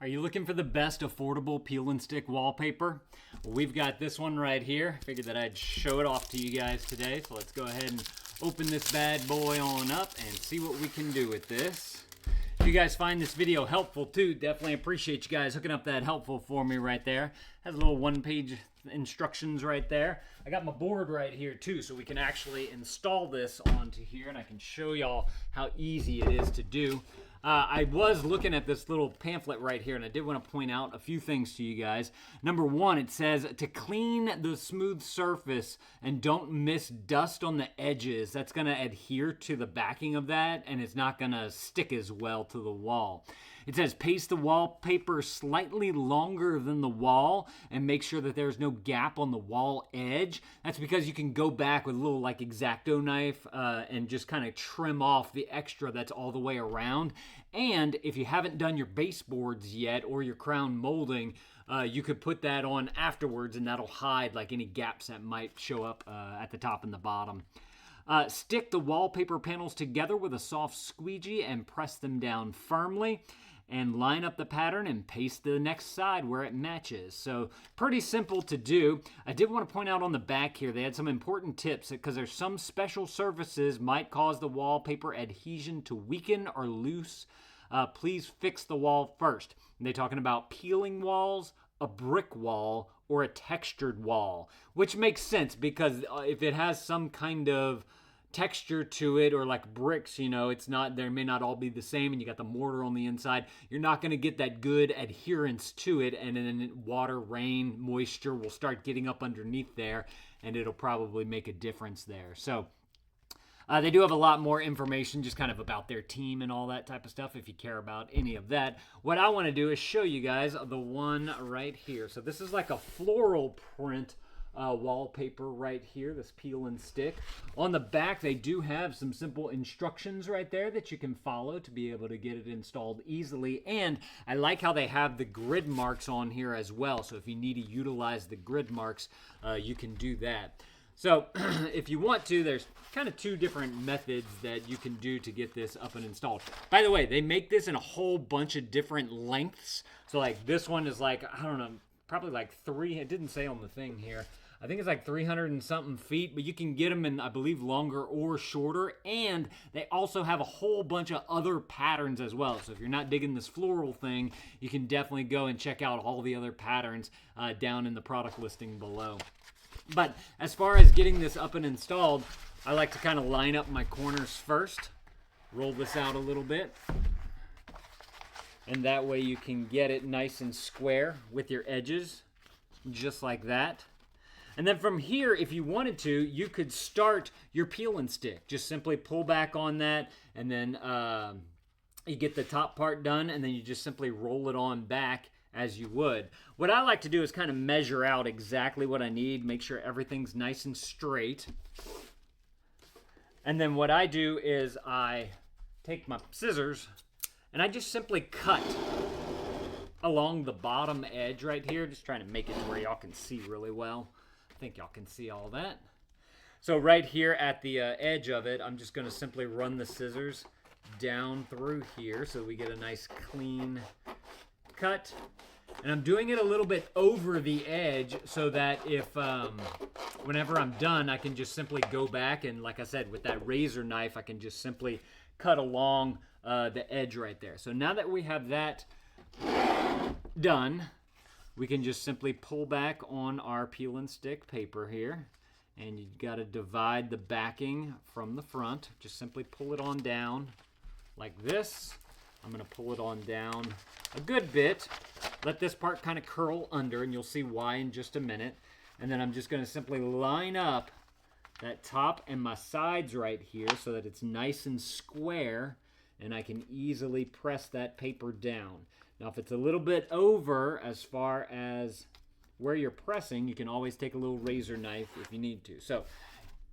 Are you looking for the best affordable peel and stick wallpaper? Well, we've got this one right here. Figured that I'd show it off to you guys today. So let's go ahead and open this bad boy on up and see what we can do with this. If you guys find this video helpful too, definitely appreciate you guys hooking up that helpful for me right there. Has a little one-page instructions right there. I got my board right here too, so we can actually install this onto here, and I can show y'all how easy it is to do. I was looking at this little pamphlet right here, and I did want to point out a few things to you guys. Number one, it says to clean the smooth surface and don't miss dust on the edges. That's going to adhere to the backing of that, and it's not going to stick as well to the wall. It says paste the wallpaper slightly longer than the wall and make sure that there's no gap on the wall edge. That's because you can go back with a little like X-Acto knife and just kind of trim off the extra that's all the way around. And if you haven't done your baseboards yet or your crown molding, you could put that on afterwards, and that'll hide like any gaps that might show up at the top and the bottom. Stick the wallpaper panels together with a soft squeegee and press them down firmly. And line up the pattern and paste the next side where it matches. So pretty simple to do. I did want to point out on the back here, they had some important tips because there's some special surfaces might cause the wallpaper adhesion to weaken or loose. Please fix the wall first. And they're talking about peeling walls, a brick wall, or a textured wall, which makes sense because if it has some kind of texture to it, or like bricks, you know, it's not, they may not all be the same, and you got the mortar on the inside, you're not going to get that good adherence to it, and then water, rain, moisture will start getting up underneath there, and it'll probably make a difference there. So they do have a lot more information just kind of about their team and all that type of stuff if you care about any of that. What I want to do is show you guys the one right here. So this is like a floral print wallpaper right here, this peel and stick. On the back, they do have some simple instructions right there that you can follow to be able to get it installed easily. And I like how they have the grid marks on here as well. So if you need to utilize the grid marks, you can do that. So if you want to, there's kind of two different methods that you can do to get this up and installed. By the way, they make this in a whole bunch of different lengths. So like this one is like, I don't know, probably like it didn't say on the thing here. I think it's like 300 and something feet, but you can get them in, I believe, longer or shorter. And they also have a whole bunch of other patterns as well. So if you're not digging this floral thing, you can definitely go and check out all the other patterns down in the product listing below. But as far as getting this up and installed, I like to kind of line up my corners first, roll this out a little bit. And that way you can get it nice and square with your edges, just like that. And then from here, if you wanted to, you could start your peel and stick. Just simply pull back on that, and then you get the top part done, and then you just simply roll it on back as you would. What I like to do is kind of measure out exactly what I need, make sure everything's nice and straight. And then what I do is I take my scissors, and I just simply cut along the bottom edge right here, just trying to make it to where y'all can see really well. I think y'all can see all that. So right here at the edge of it, I'm just going to simply run the scissors down through here so we get a nice clean cut. And I'm doing it a little bit over the edge so that if whenever I'm done, I can just simply go back and, like I said, with that razor knife, I can just simply cut along the edge right there. So now that we have that done, we can just simply pull back on our peel and stick paper here, and you've got to divide the backing from the front. Just simply pull it on down like this. I'm going to pull it on down a good bit. Let this part kind of curl under, and you'll see why in just a minute. And then I'm just going to simply line up that top and my sides right here so that it's nice and square, and I can easily press that paper down. Now, if it's a little bit over as far as where you're pressing, you can always take a little razor knife if you need to. So,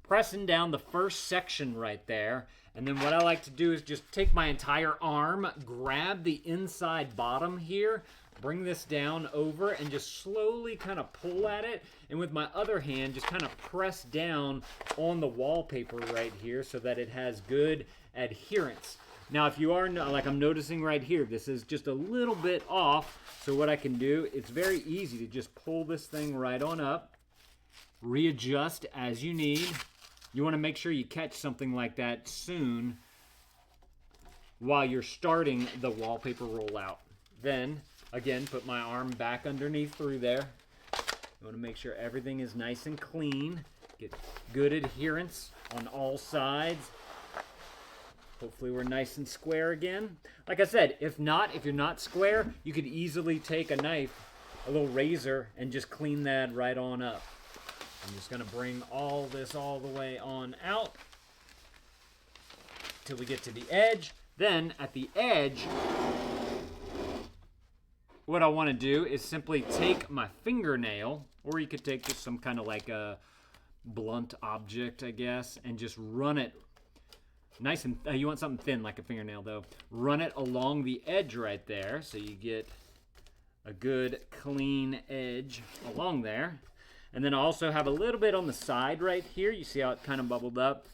pressing down the first section right there, and then what I like to do is just take my entire arm, grab the inside bottom here, bring this down over, and just slowly kind of pull at it, and with my other hand, just kind of press down on the wallpaper right here so that it has good adherence. Now, if you are, like I'm noticing right here, this is just a little bit off. So what I can do, it's very easy to just pull this thing right on up, readjust as you need. You want to make sure you catch something like that soon while you're starting the wallpaper rollout. Then, again, put my arm back underneath through there. You want to make sure everything is nice and clean. Get good adherence on all sides. Hopefully we're nice and square again. Like I said, if you're not square, you could easily take a knife, a little razor, and just clean that right on up. I'm just going to bring all this all the way on out till we get to the edge. Then at the edge, what I want to do is simply take my fingernail, or you could take just some kind of like a blunt object, I guess, and just run it nice and, you want something thin like a fingernail though. Run it along the edge right there so you get a good clean edge along there. And then I also have a little bit on the side right here. You see how it kind of bubbled up?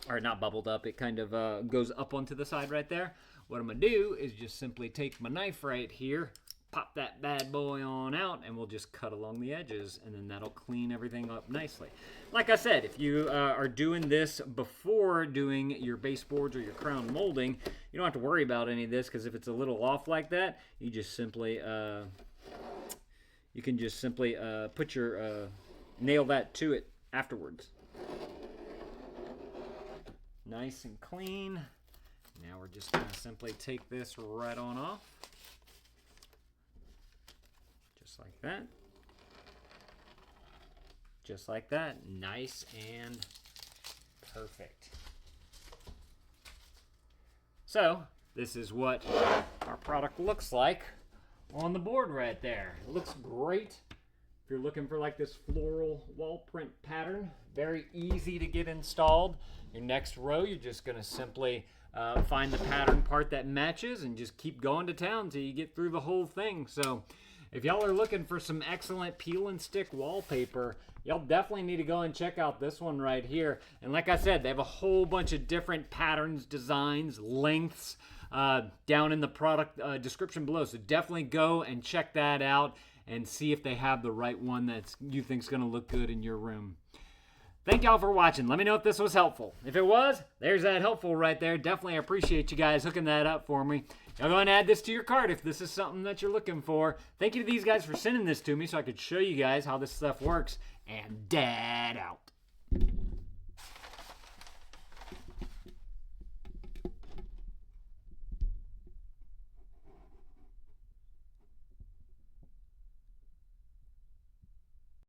Or not bubbled up, it kind of goes up onto the side right there. What I'm going to do is just simply take my knife right here, pop that bad boy on out, and we'll just cut along the edges, and then that'll clean everything up nicely. Like I said, if you are doing this before doing your baseboards or your crown molding, you don't have to worry about any of this, because if it's a little off like that, you just simply put your nail that to it afterwards. Nice and clean. Now we're just going to simply take this right on off. Just like that. Just like that. Nice and perfect. So, this is what our product looks like on the board right there. It looks great. If you're looking for like this floral wall print pattern, very easy to get installed. Your next row, you're just going to simply find the pattern part that matches and just keep going to town till you get through the whole thing. So if y'all are looking for some excellent peel and stick wallpaper, y'all definitely need to go and check out this one right here. And like I said, they have a whole bunch of different patterns, designs, lengths down in the product description below. So definitely go and check that out and see if they have the right one that you think is going to look good in your room. Thank y'all for watching. Let me know if this was helpful. If it was, there's that helpful right there. Definitely appreciate you guys hooking that up for me. Y'all go and add this to your cart if this is something that you're looking for. Thank you to these guys for sending this to me so I could show you guys how this stuff works. And dad out.